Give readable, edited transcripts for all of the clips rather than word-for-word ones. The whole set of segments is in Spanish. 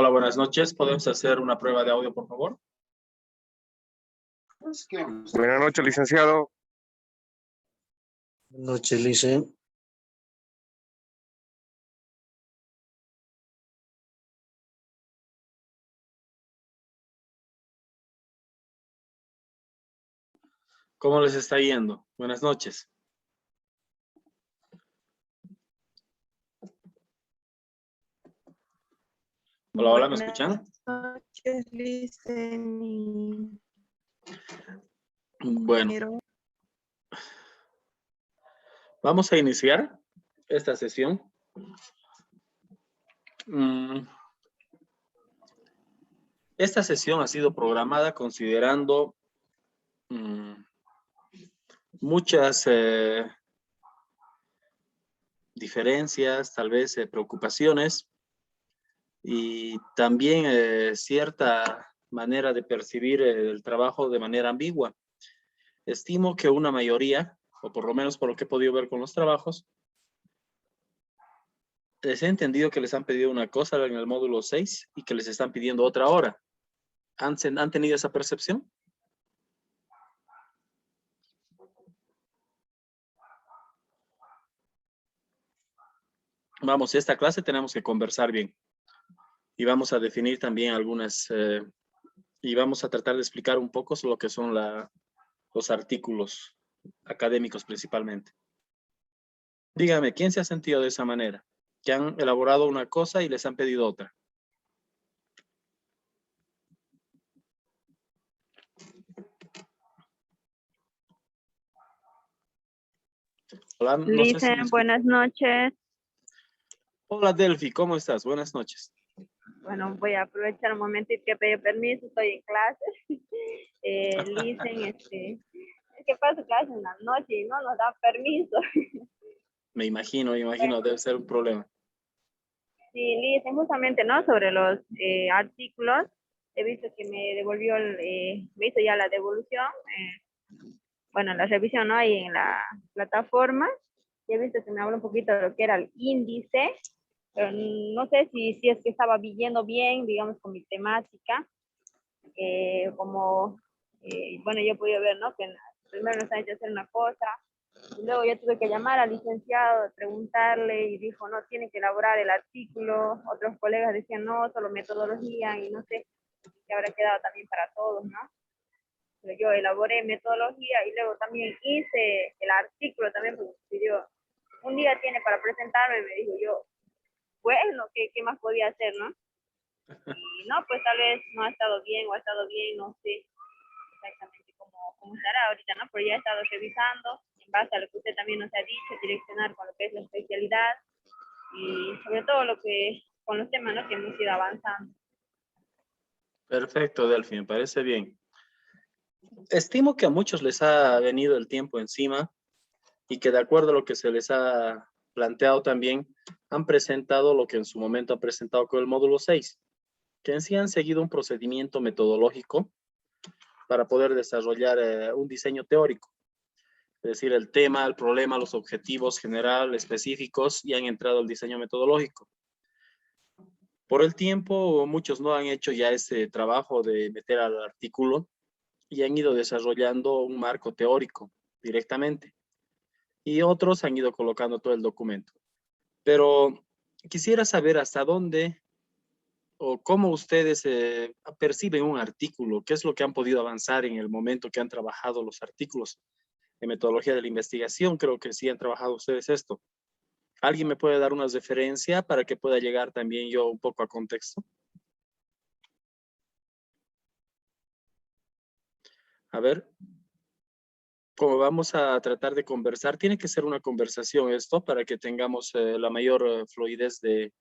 Hola, buenas noches. ¿Podemos hacer una prueba de audio, por favor? Buenas noches, licenciado. Buenas noches, Lice. ¿Cómo les está yendo? Buenas noches. Hola, hola, ¿me escuchan? Buenas noches, Licen. Bueno, vamos a iniciar esta sesión. Esta sesión ha sido programada considerando muchas diferencias, tal vez preocupaciones y también cierta manera de percibir el trabajo de manera ambigua. Estimo que una mayoría, o por lo menos por lo que he podido ver con los trabajos, les he entendido que les han pedido una cosa en el módulo 6 y que les están pidiendo otra ahora. ¿Han tenido esa percepción? Vamos, esta clase tenemos que conversar bien. Y vamos a definir también algunas, y vamos a tratar de explicar un poco lo que son los artículos académicos principalmente. Dígame, ¿quién se ha sentido de esa manera? Que han elaborado una cosa y les han pedido otra. Hola, no sé si me Licen, escucha. buenas noches. Hola, Delphi, ¿cómo estás? Buenas noches. Bueno, voy a aprovechar un momentito que pedí permiso, estoy en clase. Licen, es que paso clase en la noche y no nos da permiso. Me imagino, debe ser un problema. Sí, Licen, justamente, ¿no? Sobre los artículos, he visto que me devolvió, me hizo ya la devolución, bueno, la revisión, ¿no? Ahí en la plataforma. Y he visto que me habla un poquito de lo que era el índice, pero no sé si es que estaba viendo bien, digamos, con mi temática, bueno, yo podía ver, ¿no? Que primero nos han hecho hacer una cosa, y luego yo tuve que llamar al licenciado, preguntarle, y dijo, no, tiene que elaborar el artículo. Otros colegas decían, no, solo metodología, y no sé qué habrá quedado también para todos, ¿no? Pero yo elaboré metodología y luego también hice el artículo también, porque me pidió, un día tiene para presentarme, me dijo yo, bueno, ¿qué más podía hacer, no? Y no, pues tal vez no ha estado bien o ha estado bien, no sé exactamente cómo estará ahorita, ¿no? Pero ya he estado revisando en base a lo que usted también nos ha dicho, direccionar con lo que es la especialidad y sobre todo con los temas, ¿no? Que hemos ido avanzando. Perfecto, Delphi, me parece bien. Estimo que a muchos les ha venido el tiempo encima y que de acuerdo a lo que se les ha planteado también, han presentado lo que en su momento han presentado con el módulo 6, que en sí han seguido un procedimiento metodológico para poder desarrollar un diseño teórico. Es decir, el tema, el problema, los objetivos general, específicos, y han entrado al diseño metodológico. Por el tiempo, muchos no han hecho ya ese trabajo de meter al artículo y han ido desarrollando un marco teórico directamente. Y otros han ido colocando todo el documento. Pero quisiera saber hasta dónde o cómo ustedes perciben un artículo, qué es lo que han podido avanzar en el momento que han trabajado los artículos de metodología de la investigación. Creo que sí han trabajado ustedes esto. ¿Alguien me puede dar una referencia para que pueda llegar también yo un poco a contexto? A ver, como vamos a tratar de conversar, tiene que ser una conversación esto para que tengamos la mayor fluidez y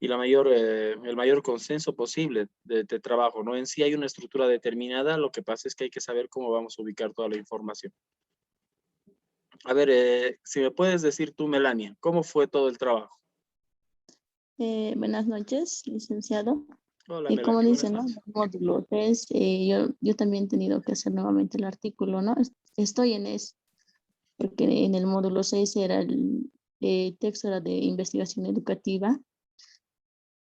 el mayor consenso posible de trabajo, ¿no? En sí hay una estructura determinada, lo que pasa es que hay que saber cómo vamos a ubicar toda la información. A ver, si me puedes decir tú, Melania, ¿cómo fue todo el trabajo? Buenas noches, licenciado. Hola, Y como Melania, buenas dice, ¿no? noches. El módulo 3, yo también he tenido que hacer nuevamente el artículo, ¿no? Estoy en eso, porque en el módulo 6 era el texto era de investigación educativa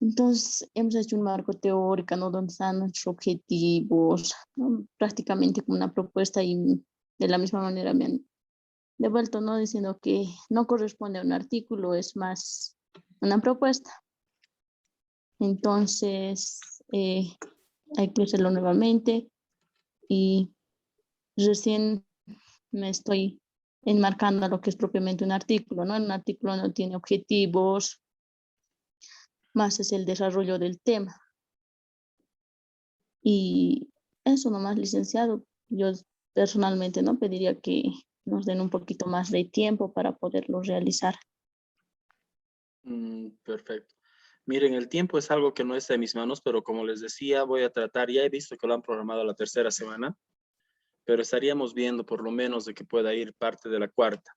Entonces, hemos hecho un marco teórico, ¿no? Donde están nuestros objetivos, ¿no? Prácticamente como una propuesta y de la misma manera me han devuelto, ¿no? Diciendo que no corresponde a un artículo, es más una propuesta. Entonces, hay que hacerlo nuevamente y recién me estoy enmarcando a lo que es propiamente un artículo, ¿no? Un artículo no tiene objetivos, más es el desarrollo del tema. Y eso nomás, licenciado. Yo personalmente no pediría que nos den un poquito más de tiempo para poderlo realizar. Perfecto. Miren, el tiempo es algo que no está en mis manos, pero como les decía, voy a tratar, ya he visto que lo han programado la tercera semana, pero estaríamos viendo por lo menos de que pueda ir parte de la cuarta.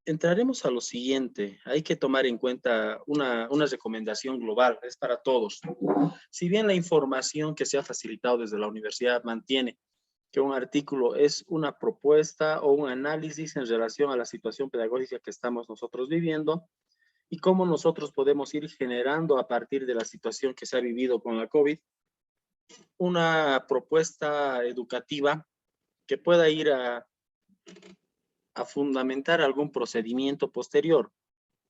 Entraremos a lo siguiente. Hay que tomar en cuenta una recomendación global, es para todos. Si bien la información que se ha facilitado desde la universidad mantiene que un artículo es una propuesta o un análisis en relación a la situación pedagógica que estamos nosotros viviendo y cómo nosotros podemos ir generando a partir de la situación que se ha vivido con la COVID, una propuesta educativa que pueda ir a fundamentar algún procedimiento posterior.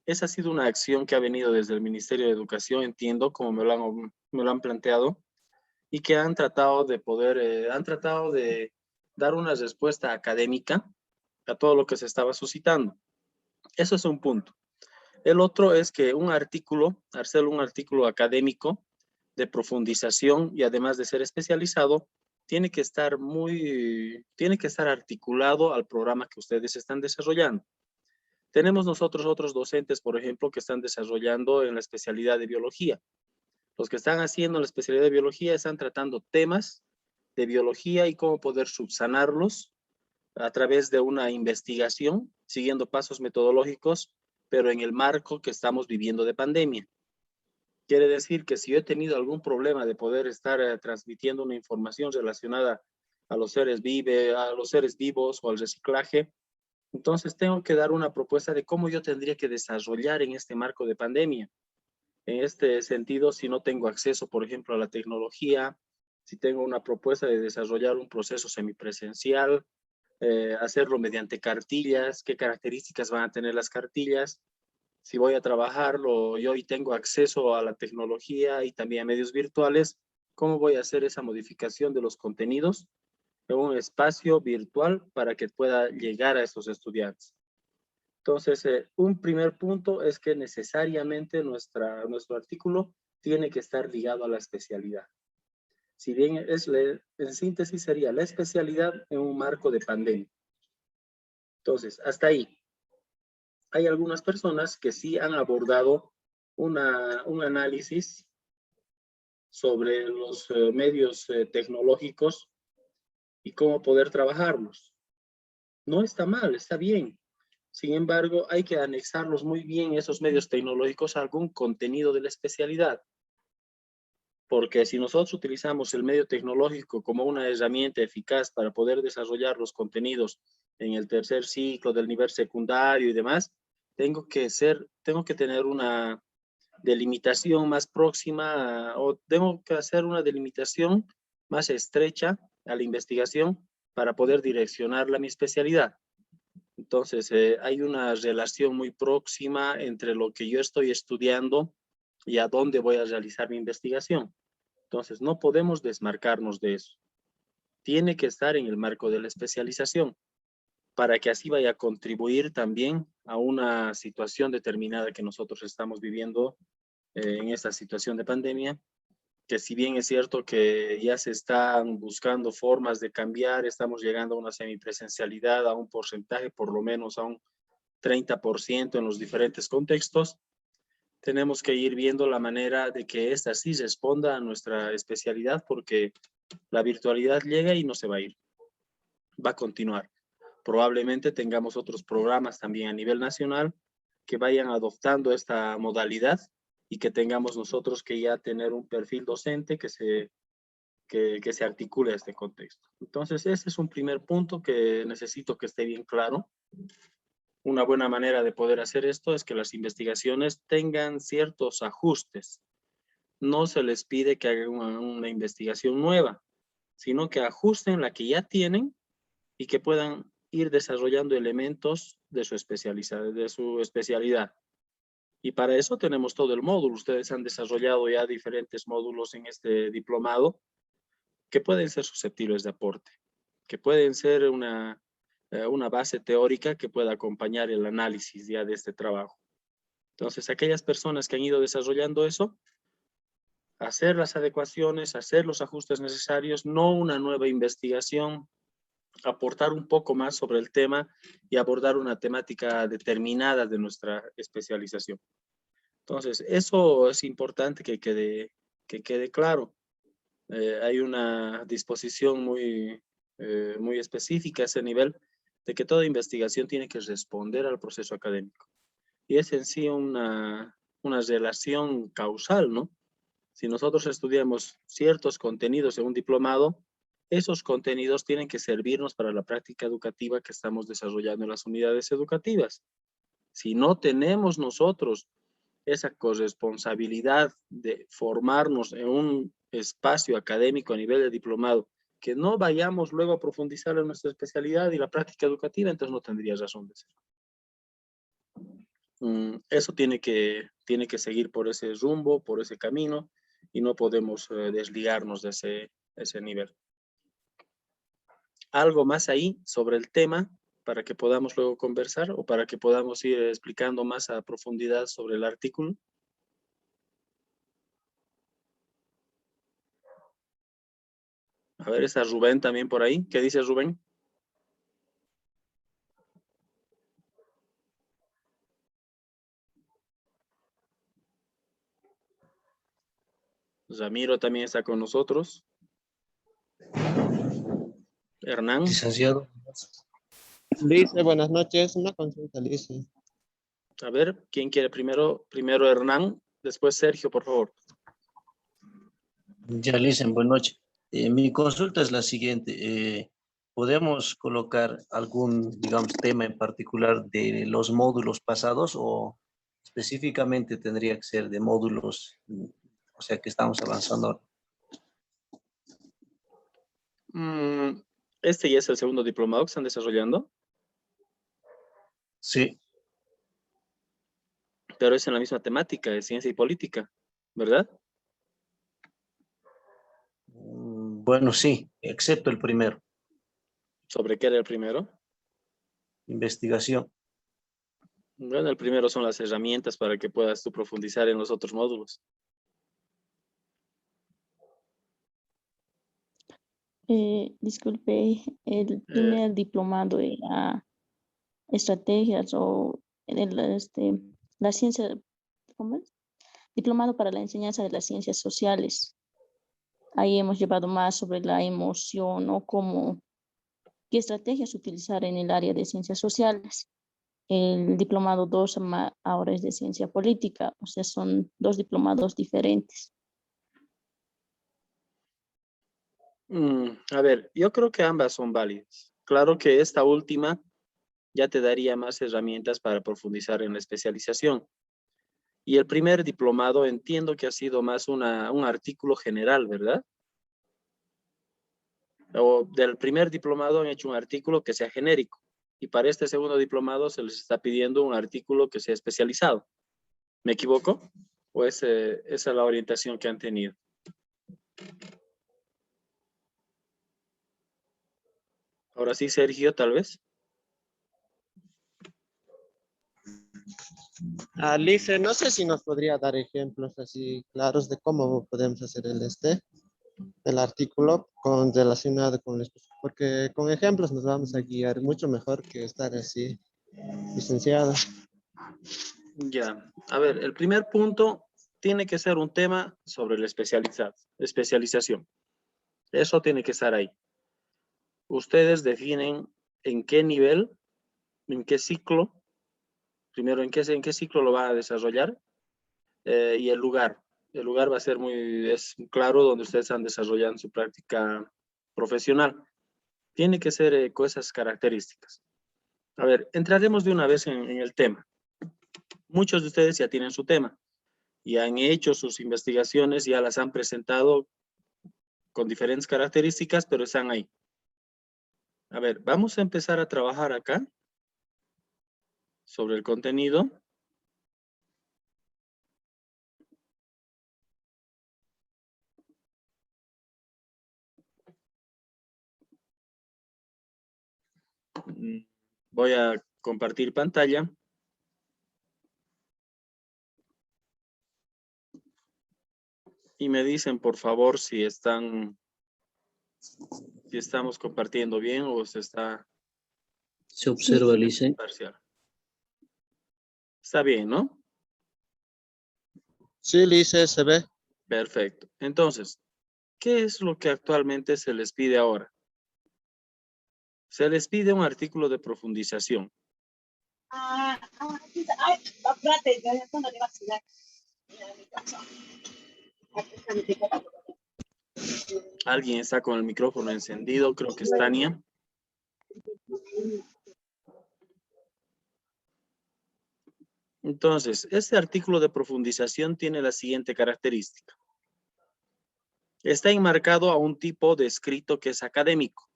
Esa ha sido una acción que ha venido desde el Ministerio de Educación, entiendo, como me lo han planteado, y que han tratado de han tratado de dar una respuesta académica a todo lo que se estaba suscitando. Eso es un punto. El otro es que un artículo, hacer un artículo académico de profundización y además de ser especializado, tiene que estar articulado al programa que ustedes están desarrollando. Tenemos nosotros otros docentes, por ejemplo, que están desarrollando en la especialidad de biología. Los que están haciendo la especialidad de biología están tratando temas de biología y cómo poder subsanarlos a través de una investigación, siguiendo pasos metodológicos, pero en el marco que estamos viviendo de pandemia. Quiere decir que si yo he tenido algún problema de poder estar transmitiendo una información relacionada a los seres vivos o al reciclaje, entonces tengo que dar una propuesta de cómo yo tendría que desarrollar en este marco de pandemia. En este sentido, si no tengo acceso, por ejemplo, a la tecnología, si tengo una propuesta de desarrollar un proceso semipresencial, hacerlo mediante cartillas, qué características van a tener las cartillas, si voy a trabajarlo yo y tengo acceso a la tecnología y también a medios virtuales, ¿cómo voy a hacer esa modificación de los contenidos en un espacio virtual para que pueda llegar a esos estudiantes? Entonces, un primer punto es que necesariamente nuestro artículo tiene que estar ligado a la especialidad. Si bien en síntesis sería la especialidad en un marco de pandemia. Entonces, hasta ahí. Hay algunas personas que sí han abordado un análisis sobre los medios tecnológicos y cómo poder trabajarlos. No está mal, está bien. Sin embargo, hay que anexarlos muy bien, esos medios tecnológicos, a algún contenido de la especialidad. Porque si nosotros utilizamos el medio tecnológico como una herramienta eficaz para poder desarrollar los contenidos en el tercer ciclo del nivel secundario y demás, tengo que tener una delimitación más próxima o tengo que hacer una delimitación más estrecha a la investigación para poder direccionarla a mi especialidad. Entonces, hay una relación muy próxima entre lo que yo estoy estudiando y a dónde voy a realizar mi investigación. Entonces, no podemos desmarcarnos de eso. Tiene que estar en el marco de la especialización para que así vaya a contribuir también a una situación determinada que nosotros estamos viviendo en esta situación de pandemia, que si bien es cierto que ya se están buscando formas de cambiar, estamos llegando a una semipresencialidad, a un porcentaje, por lo menos a un 30% en los diferentes contextos, tenemos que ir viendo la manera de que esta sí responda a nuestra especialidad, porque la virtualidad llega y no se va a ir, va a continuar. Probablemente tengamos otros programas también a nivel nacional que vayan adoptando esta modalidad y que tengamos nosotros que ya tener un perfil docente que se articule a este contexto. Entonces, ese es un primer punto que necesito que esté bien claro. Una buena manera de poder hacer esto es que las investigaciones tengan ciertos ajustes. No se les pide que hagan una investigación nueva, sino que ajusten la que ya tienen y que puedan ir desarrollando elementos de su especialidad. Y para eso tenemos todo el módulo. Ustedes han desarrollado ya diferentes módulos en este diplomado que pueden ser susceptibles de aporte, que pueden ser una base teórica que pueda acompañar el análisis ya de este trabajo. Entonces, aquellas personas que han ido desarrollando eso, hacer las adecuaciones, hacer los ajustes necesarios, no una nueva investigación, aportar un poco más sobre el tema y abordar una temática determinada de nuestra especialización. Entonces, eso es importante que quede claro. Hay una disposición muy específica a ese nivel de que toda investigación tiene que responder al proceso académico. Y es en sí una relación causal, ¿no? Si nosotros estudiamos ciertos contenidos en un diplomado, esos contenidos tienen que servirnos para la práctica educativa que estamos desarrollando en las unidades educativas. Si no tenemos nosotros esa corresponsabilidad de formarnos en un espacio académico a nivel de diplomado, que no vayamos luego a profundizar en nuestra especialidad y la práctica educativa, entonces no tendría razón de ser. Eso tiene que seguir por ese rumbo, por ese camino, y no podemos desligarnos de ese nivel. ¿Algo más ahí sobre el tema para que podamos luego conversar o para que podamos ir explicando más a profundidad sobre el artículo? A ver, está Rubén también por ahí. ¿Qué dice Rubén? Ramiro también está con nosotros. Hernán. Licenciado. Lice, buenas noches. Una consulta, Lice. A ver, ¿quién quiere primero? Primero Hernán, después Sergio, por favor. Ya, Licen, buenas noches. Mi consulta es la siguiente. ¿Podemos colocar algún, digamos, tema en particular de los módulos pasados o específicamente tendría que ser de módulos, o sea, que estamos avanzando ahora? Este ya es el segundo diplomado que están desarrollando, Sí. pero es en la misma temática de ciencia y política, ¿verdad? Bueno, sí, excepto el primero, ¿Sobre qué era el primero? investigación. Bueno, el primero son las herramientas para que puedas tú profundizar en los otros módulos. Disculpe, el primer diplomado era estrategias o la ciencia, ¿cómo es? Diplomado para la enseñanza de las ciencias sociales. Ahí hemos llevado más sobre la emoción o qué estrategias utilizar en el área de ciencias sociales. El diplomado 2 ahora es de ciencia política, o sea, son dos diplomados diferentes. A ver, yo creo que ambas son válidas. Claro que esta última ya te daría más herramientas para profundizar en la especialización. Y el primer diplomado entiendo que ha sido más un artículo general, ¿verdad? O del primer diplomado han hecho un artículo que sea genérico. Y para este segundo diplomado se les está pidiendo un artículo que sea especializado. ¿Me equivoco? ¿O esa es la orientación que han tenido? Ahora sí, Sergio, tal vez. Lice, no sé si nos podría dar ejemplos así claros de cómo podemos hacer el artículo relacionado con esto, porque con ejemplos nos vamos a guiar mucho mejor que estar así, licenciado. Ya, a ver, el primer punto tiene que ser un tema sobre la especialización. Eso tiene que estar ahí. Ustedes definen en qué nivel, en qué ciclo, primero en qué ciclo lo van a desarrollar y el lugar. El lugar va a ser es claro donde ustedes están desarrollando su práctica profesional. Tiene que ser con esas características. A ver, entraremos de una vez en el tema. Muchos de ustedes ya tienen su tema y han hecho sus investigaciones, ya las han presentado con diferentes características, pero están ahí. A ver, vamos a empezar a trabajar acá sobre el contenido. Voy a compartir pantalla. Y me dicen, por favor, si estamos compartiendo bien o se está Se observa, Lice. parcial. Está bien, ¿no? Sí, Lice, se ve. Perfecto. Entonces, ¿qué es lo que actualmente se les pide ahora? Se les pide un artículo de profundización. Alguien está con el micrófono encendido, creo que es Tania. Entonces, este artículo de profundización tiene la siguiente característica. Está enmarcado a un tipo de escrito que es académico.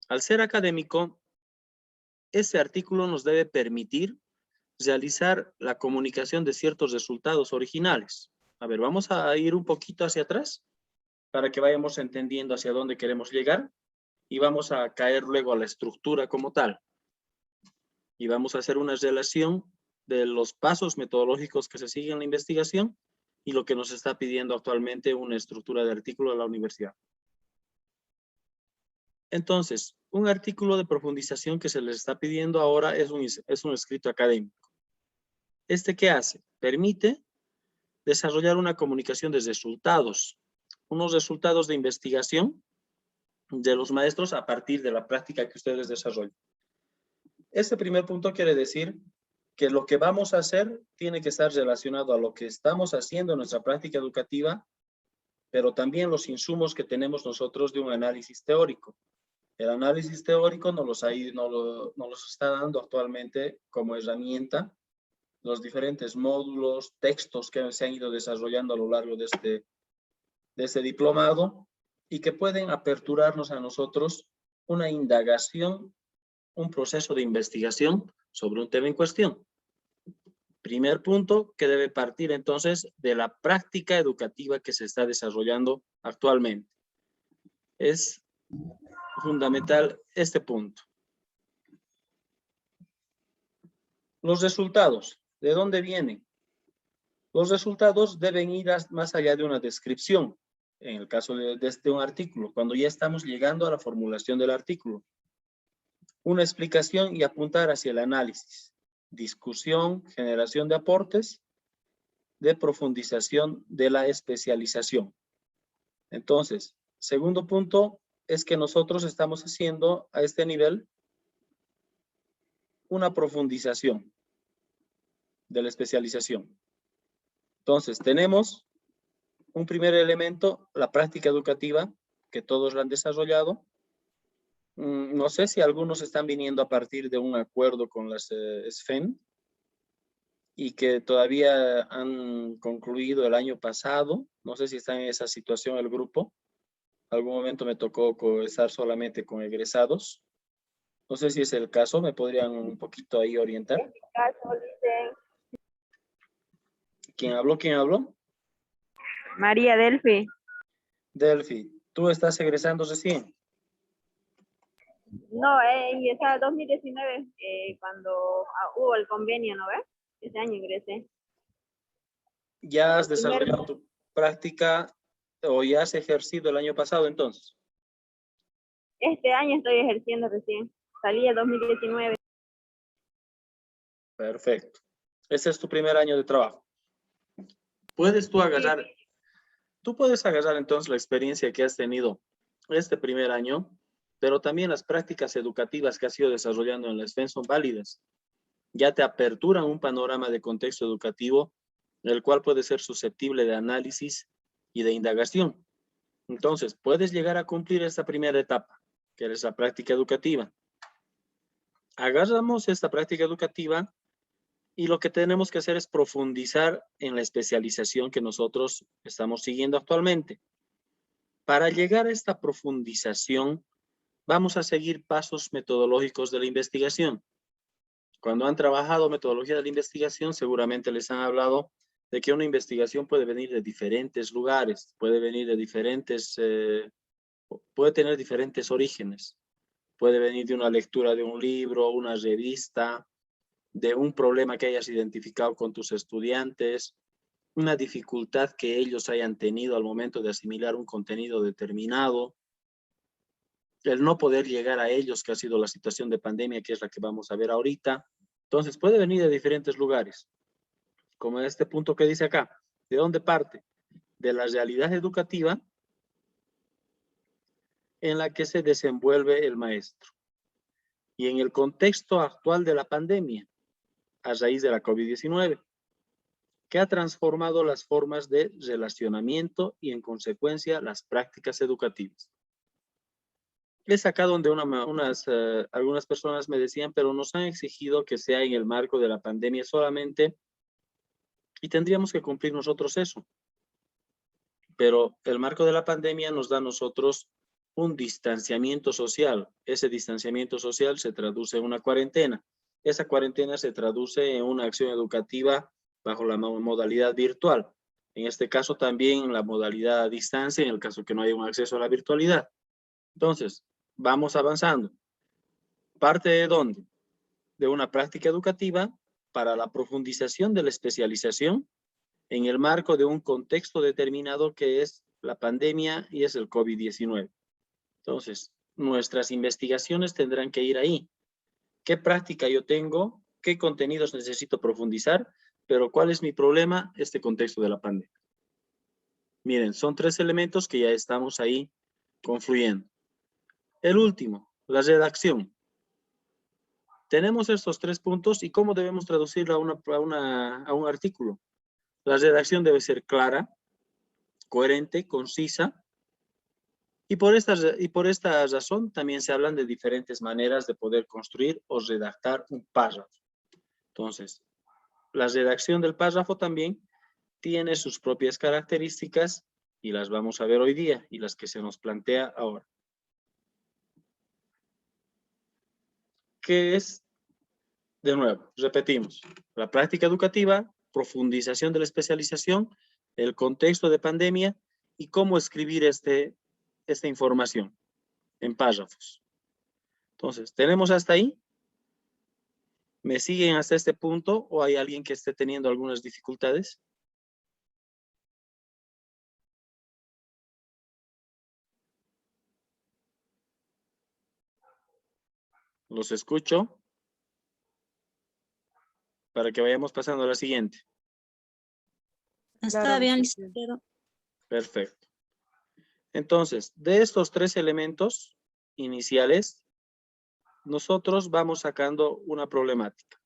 Al ser académico, este artículo nos debe permitir realizar la comunicación de ciertos resultados originales. A ver, vamos a ir un poquito hacia atrás para que vayamos entendiendo hacia dónde queremos llegar y vamos a caer luego a la estructura como tal. Y vamos a hacer una relación de los pasos metodológicos que se siguen en la investigación y lo que nos está pidiendo actualmente una estructura de artículo de la universidad. Entonces, un artículo de profundización que se les está pidiendo ahora es un escrito académico. ¿Este qué hace? Permite desarrollar una comunicación de resultados, unos resultados de investigación de los maestros a partir de la práctica que ustedes desarrollan. Este primer punto quiere decir que lo que vamos a hacer tiene que estar relacionado a lo que estamos haciendo en nuestra práctica educativa, pero también los insumos que tenemos nosotros de un análisis teórico. El análisis teórico nos los está dando actualmente como herramienta los diferentes módulos, textos que se han ido desarrollando a lo largo de este diplomado y que pueden aperturarnos a nosotros una indagación, un proceso de investigación sobre un tema en cuestión. Primer punto que debe partir entonces de la práctica educativa que se está desarrollando actualmente. Es fundamental este punto. Los resultados, ¿de dónde vienen? Los resultados deben ir más allá de una descripción, en el caso de un artículo, cuando ya estamos llegando a la formulación del artículo. Una explicación y apuntar hacia el análisis, discusión, generación de aportes, de profundización de la especialización. Entonces, segundo punto es que nosotros estamos haciendo a este nivel una profundización de la especialización. Entonces, tenemos un primer elemento, la práctica educativa, que todos la han desarrollado. No sé si algunos están viniendo a partir de un acuerdo con las SFEN y que todavía han concluido el año pasado. No sé si está en esa situación el grupo. Algún momento me tocó estar solamente con egresados. No sé si es el caso, ¿me podrían un poquito ahí orientar? En mi caso, dicen ¿Quién habló? ¿Quién habló? María Delphi. Delphi, ¿tú estás egresando recién? No, ingresé en 2019, cuando hubo el convenio, ¿no ves? Ese año ingresé. ¿Ya has desarrollado tu práctica o ya has ejercido el año pasado entonces? Este año estoy ejerciendo recién. Salí en 2019. Perfecto. Este es tu primer año de trabajo. Puedes tú agarrar, tú puedes agarrar entonces la experiencia que has tenido este primer año, pero también las prácticas educativas que has ido desarrollando en la SFEN son válidas. Ya te aperturan un panorama de contexto educativo, el cual puede ser susceptible de análisis y de indagación. Entonces, puedes llegar a cumplir esta primera etapa, que es la práctica educativa. Agarramos esta práctica educativa y lo que tenemos que hacer es profundizar en la especialización que nosotros estamos siguiendo actualmente. Para llegar a esta profundización, vamos a seguir pasos metodológicos de la investigación. Cuando han trabajado metodología de la investigación, seguramente les han hablado de que una investigación puede venir de diferentes lugares, puede venir de diferentes, puede tener diferentes orígenes. Puede venir de una lectura de un libro, una revista, de un problema que hayas identificado con tus estudiantes, una dificultad que ellos hayan tenido al momento de asimilar un contenido determinado, el no poder llegar a ellos, que ha sido la situación de pandemia, que es la que vamos a ver ahorita. Entonces puede venir de diferentes lugares, como este punto que dice acá. ¿De dónde parte? De la realidad educativa en la que se desenvuelve el maestro. Y en el contexto actual de la pandemia, a raíz de la COVID-19, que ha transformado las formas de relacionamiento y en consecuencia las prácticas educativas. Es acá donde algunas personas me decían, pero nos han exigido que sea en el marco de la pandemia solamente y tendríamos que cumplir nosotros eso. Pero el marco de la pandemia nos da a nosotros un distanciamiento social. Ese distanciamiento social se traduce en una cuarentena. Esa cuarentena se traduce en una acción educativa bajo la modalidad virtual. En este caso también la modalidad a distancia, en el caso que no haya un acceso a la virtualidad. Entonces, vamos avanzando. ¿Parte de dónde? De una práctica educativa para la profundización de la especialización en el marco de un contexto determinado que es la pandemia y es el COVID-19. Entonces, nuestras investigaciones tendrán que ir ahí. ¿Qué práctica yo tengo? ¿Qué contenidos necesito profundizar? Pero ¿cuál es mi problema? Este contexto de la pandemia. Miren, son 3 elementos que ya estamos ahí confluyendo. El último, la redacción. Tenemos estos 3 puntos y ¿cómo debemos traducirlo a un artículo? La redacción debe ser clara, coherente, concisa, y por esta razón también se hablan de diferentes maneras de poder construir o redactar un párrafo. Entonces, la redacción del párrafo también tiene sus propias características y las vamos a ver hoy día y las que se nos plantea ahora. ¿Qué es? De nuevo, repetimos, la práctica educativa, profundización de la especialización, el contexto de pandemia y cómo escribir esta información en párrafos. Entonces, ¿tenemos hasta ahí? ¿Me siguen hasta este punto o hay alguien que esté teniendo algunas dificultades? Los escucho para que vayamos pasando a la siguiente. Está Claro, bien, licenciado. licenciado. Perfecto. Entonces, de estos 3 elementos iniciales, nosotros vamos sacando una problemática.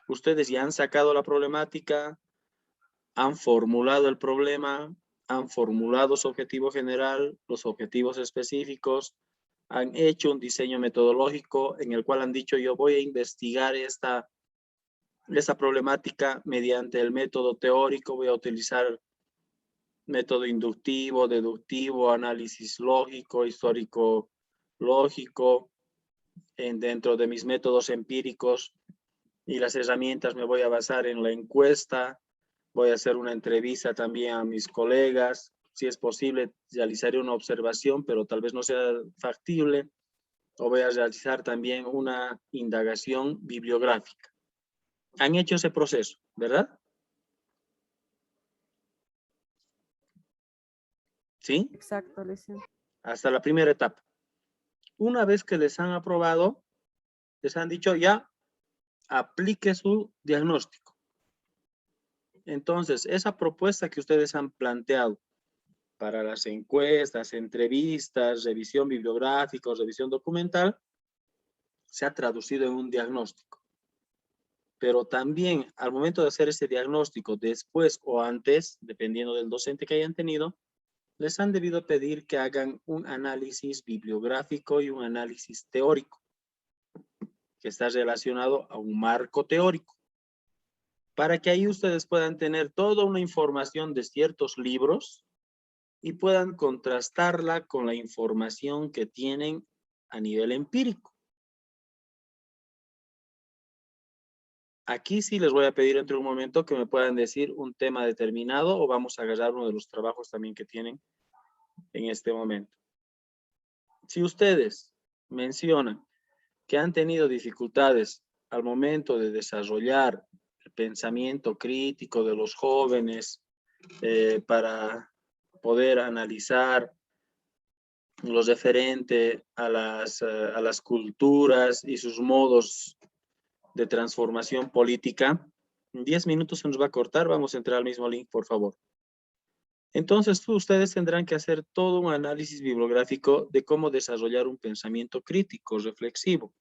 Ustedes ya han sacado la problemática, han formulado el problema, han formulado su objetivo general, los objetivos específicos, han hecho un diseño metodológico en el cual han dicho yo voy a investigar esta problemática mediante el método teórico, voy a utilizar método inductivo, deductivo, análisis lógico, histórico lógico, dentro de mis métodos empíricos y las herramientas me voy a basar en la encuesta, voy a hacer una entrevista también a mis colegas, si es posible realizaré una observación, pero tal vez no sea factible, o voy a realizar también una indagación bibliográfica. Han hecho ese proceso, ¿verdad? ¿Sí? Exacto, licenciado. Hasta la primera etapa. Una vez que les han aprobado, les han dicho ya, aplique su diagnóstico. Entonces, esa propuesta que ustedes han planteado para las encuestas, entrevistas, revisión bibliográfica, revisión documental, se ha traducido en un diagnóstico. Pero también al momento de hacer ese diagnóstico, después o antes, dependiendo del docente que hayan tenido, les han debido pedir que hagan un análisis bibliográfico y un análisis teórico. que está relacionado a un marco teórico, para que ahí ustedes puedan tener toda una información de ciertos libros y puedan contrastarla con la información que tienen a nivel empírico. Aquí sí les voy a pedir entre un momento que me puedan decir un tema determinado o vamos a agarrar uno de los trabajos también que tienen en este momento. Si ustedes mencionan que han tenido dificultades al momento de desarrollar el pensamiento crítico de los jóvenes para poder analizar lo referente a las culturas y sus modos de transformación política, en 10 minutos se nos va a cortar, vamos a entrar al mismo link, por favor. Entonces, ustedes tendrán que hacer todo un análisis bibliográfico de cómo desarrollar un pensamiento crítico, reflexivo.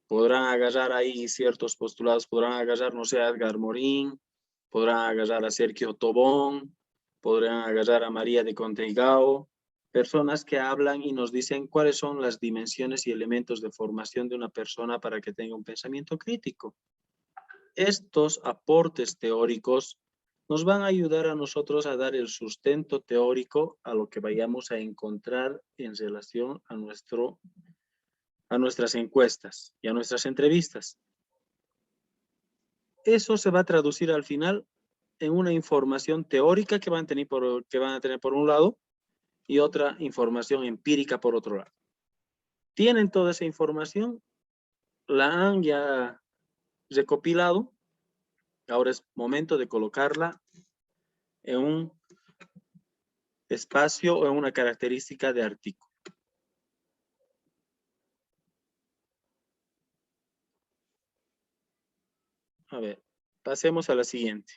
Podrán agarrar ahí ciertos postulados, podrán agarrar, no sé, a Edgar Morin, podrán agarrar a Sergio Tobón, podrán agarrar a María de Conteigao, personas que hablan y nos dicen cuáles son las dimensiones y elementos de formación de una persona para que tenga un pensamiento crítico. Estos aportes teóricos nos van a ayudar a nosotros a dar el sustento teórico a lo que vayamos a encontrar en relación a nuestras encuestas y a nuestras entrevistas. Eso se va a traducir al final en una información teórica que van a tener por un lado y otra información empírica por otro lado. Tienen toda esa información, la han ya recopilado, ahora es momento de colocarla en un espacio o en una característica de artículo. A ver, pasemos a la siguiente.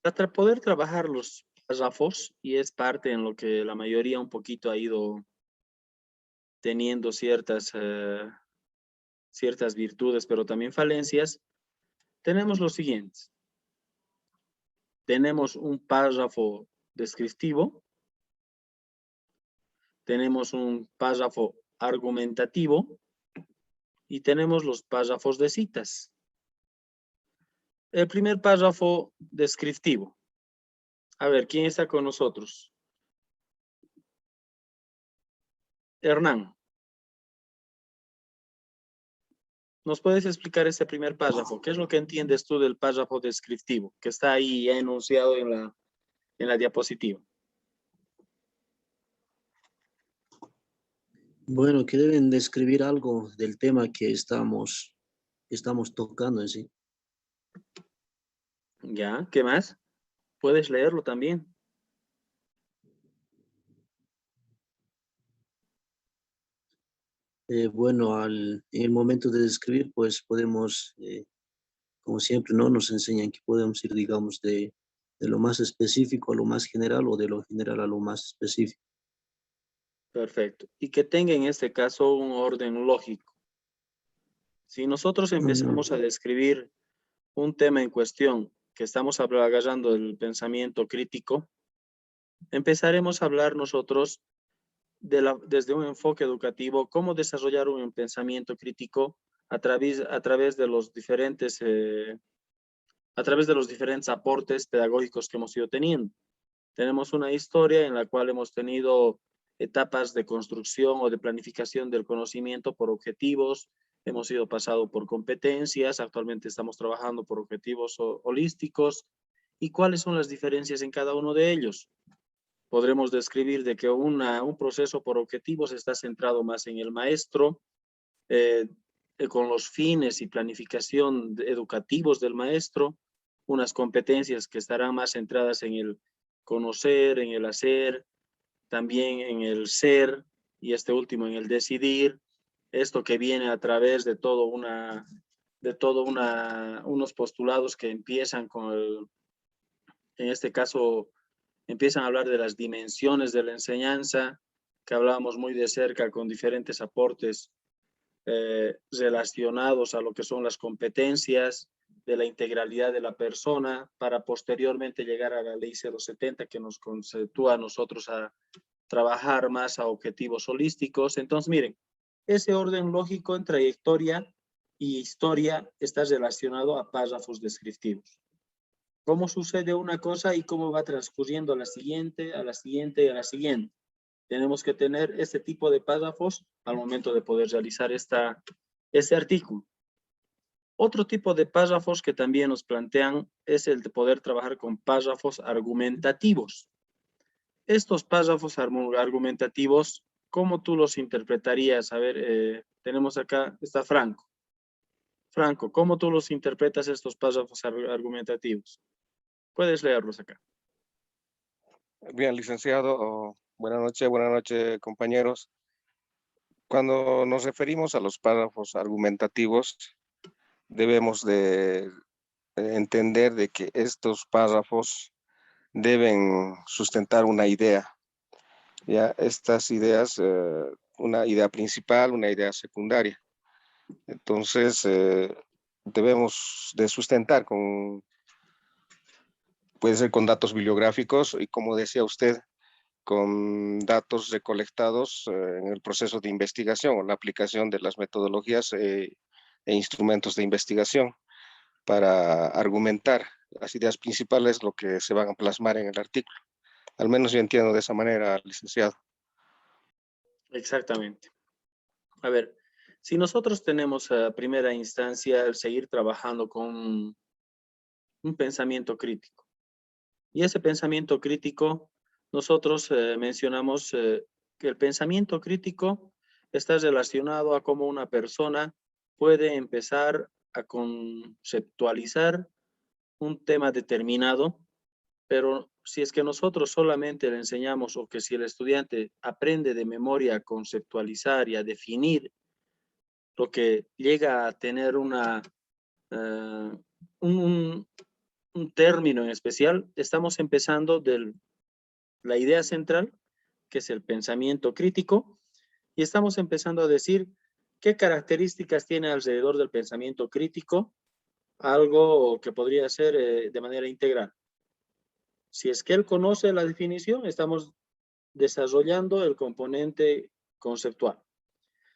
Para poder trabajar los párrafos, y es parte en lo que la mayoría un poquito ha ido teniendo ciertas virtudes, pero también falencias, tenemos los siguientes. Tenemos un párrafo descriptivo, tenemos un párrafo argumentativo y tenemos los párrafos de citas. El primer párrafo descriptivo. A ver, ¿quién está con nosotros? Hernán. ¿Nos puedes explicar ese primer párrafo? ¿Qué es lo que entiendes tú del párrafo descriptivo que está ahí ya enunciado en la diapositiva? Bueno, que deben describir algo del tema que estamos tocando en sí. Ya, ¿qué más? Puedes leerlo también. Bueno, en el momento de describir, pues podemos, como siempre, ¿no? Nos enseñan que podemos ir, digamos, de lo más específico a lo más general o de lo general a lo más específico. Perfecto. Y que tenga en este caso un orden lógico. Si nosotros empezamos a describir un tema en cuestión que estamos agarrando del pensamiento crítico, empezaremos a hablar nosotros desde un enfoque educativo, cómo desarrollar un pensamiento crítico a través de los diferentes aportes pedagógicos que hemos ido teniendo. Tenemos una historia en la cual hemos tenido etapas de construcción o de planificación del conocimiento por objetivos, hemos ido pasado por competencias, actualmente estamos trabajando por objetivos holísticos. ¿Y cuáles son las diferencias en cada uno de ellos? Podremos describir de que un proceso por objetivos está centrado más en el maestro, con los fines y planificación educativos del maestro, unas competencias que estarán más centradas en el conocer, en el hacer, también en el ser, y este último en el decidir, esto que viene a través de unos postulados que empiezan en este caso, empiezan a hablar de las dimensiones de la enseñanza, que hablábamos muy de cerca con diferentes aportes relacionados a lo que son las competencias, de la integralidad de la persona para posteriormente llegar a la ley 070 que nos conceptúa a nosotros a trabajar más a objetivos holísticos. Entonces, miren, ese orden lógico en trayectoria y historia está relacionado a párrafos descriptivos. Cómo sucede una cosa y cómo va transcurriendo a la siguiente, a la siguiente y a la siguiente. Tenemos que tener este tipo de párrafos al momento de poder realizar este artículo. Otro tipo de párrafos que también nos plantean es el de poder trabajar con párrafos argumentativos. Estos párrafos argumentativos, ¿cómo tú los interpretarías? A ver, tenemos acá, está Franco. Franco, ¿cómo tú los interpretas estos párrafos argumentativos? Puedes leerlos acá. Bien, licenciado. Buenas noches, compañeros. Cuando nos referimos a los párrafos argumentativos, debemos de entender de que estos párrafos deben sustentar una idea. Ya, estas ideas, una idea principal, una idea secundaria. Entonces, debemos de sustentar puede ser con datos bibliográficos y, como decía usted, con datos recolectados en el proceso de investigación o la aplicación de las metodologías e instrumentos de investigación para argumentar las ideas principales, lo que se van a plasmar en el artículo. Al menos yo entiendo de esa manera, licenciado. Exactamente. A ver, si nosotros tenemos a primera instancia el seguir trabajando con un pensamiento crítico, y ese pensamiento crítico, nosotros mencionamos que el pensamiento crítico está relacionado a cómo una persona puede empezar a conceptualizar un tema determinado, pero si es que nosotros solamente le enseñamos o que si el estudiante aprende de memoria a conceptualizar y a definir lo que llega a tener un término en especial, estamos empezando de la idea central, que es el pensamiento crítico, y estamos empezando a decir qué características tiene alrededor del pensamiento crítico, algo que podría ser de manera integral. Si es que él conoce la definición, estamos desarrollando el componente conceptual.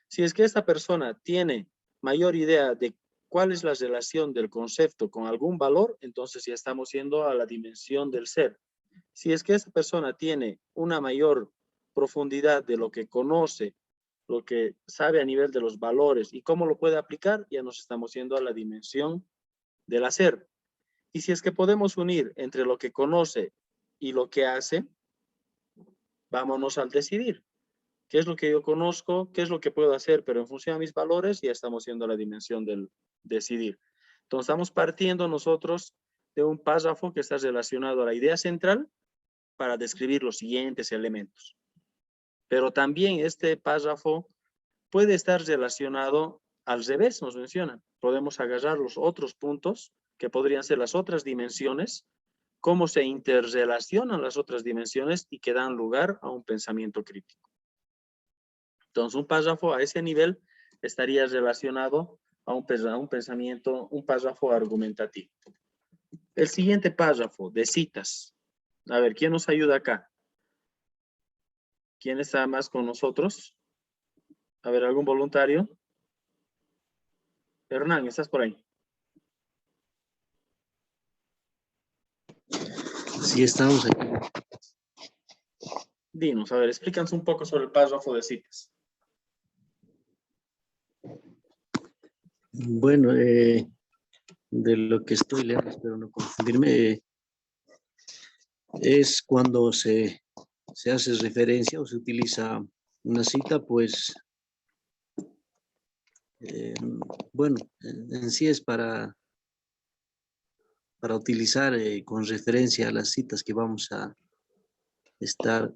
Si es que esta persona tiene mayor idea de cuál es la relación del concepto con algún valor, entonces ya estamos yendo a la dimensión del ser. Si es que esta persona tiene una mayor profundidad de lo que conoce, lo que sabe a nivel de los valores y cómo lo puede aplicar, ya nos estamos yendo a la dimensión del hacer. Y si es que podemos unir entre lo que conoce y lo que hace, vámonos al decidir. ¿Qué es lo que yo conozco? ¿Qué es lo que puedo hacer? Pero en función a mis valores, ya estamos yendo a la dimensión del decidir. Entonces, estamos partiendo nosotros de un párrafo que está relacionado a la idea central para describir los siguientes elementos. Pero también este párrafo puede estar relacionado al revés, nos mencionan. Podemos agarrar los otros puntos, que podrían ser las otras dimensiones, cómo se interrelacionan las otras dimensiones y que dan lugar a un pensamiento crítico. Entonces, un párrafo a ese nivel estaría relacionado a un pensamiento, un párrafo argumentativo. El siguiente párrafo de citas. A ver, ¿quién nos ayuda acá? ¿Quién está más con nosotros? A ver, ¿algún voluntario? Hernán, ¿estás por ahí? Sí, estamos aquí. Dinos, a ver, explícanos un poco sobre el párrafo de citas. Bueno, de lo que estoy leyendo, espero no confundirme, es cuando se hace referencia o se utiliza una cita, pues, bueno, en sí es para utilizar con referencia a las citas que vamos a estar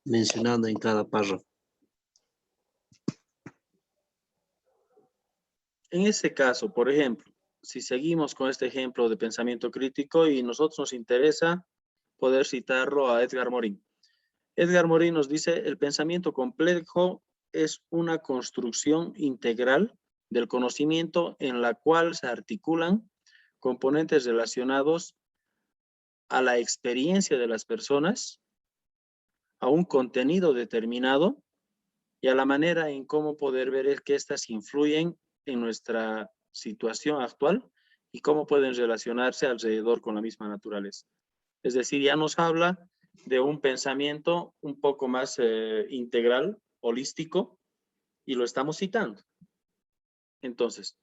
mencionando en cada párrafo. En ese caso, por ejemplo, si seguimos con este ejemplo de pensamiento crítico y nosotros nos interesa poder citarlo a Edgar Morin. Edgar Morin nos dice, el pensamiento complejo es una construcción integral del conocimiento en la cual se articulan componentes relacionados a la experiencia de las personas, a un contenido determinado y a la manera en cómo poder ver que éstas influyen en nuestra situación actual y cómo pueden relacionarse alrededor con la misma naturaleza. Es decir, ya nos habla de un pensamiento un poco más integral, holístico, y lo estamos citando. Entonces,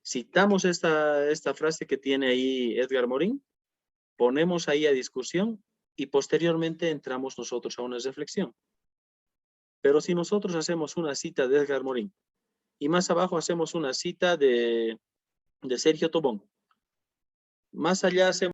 citamos esta frase que tiene ahí Edgar Morin, ponemos ahí a discusión y posteriormente entramos nosotros a una reflexión. Pero si nosotros hacemos una cita de Edgar Morin y más abajo hacemos una cita de Sergio Tobón, más allá hacemos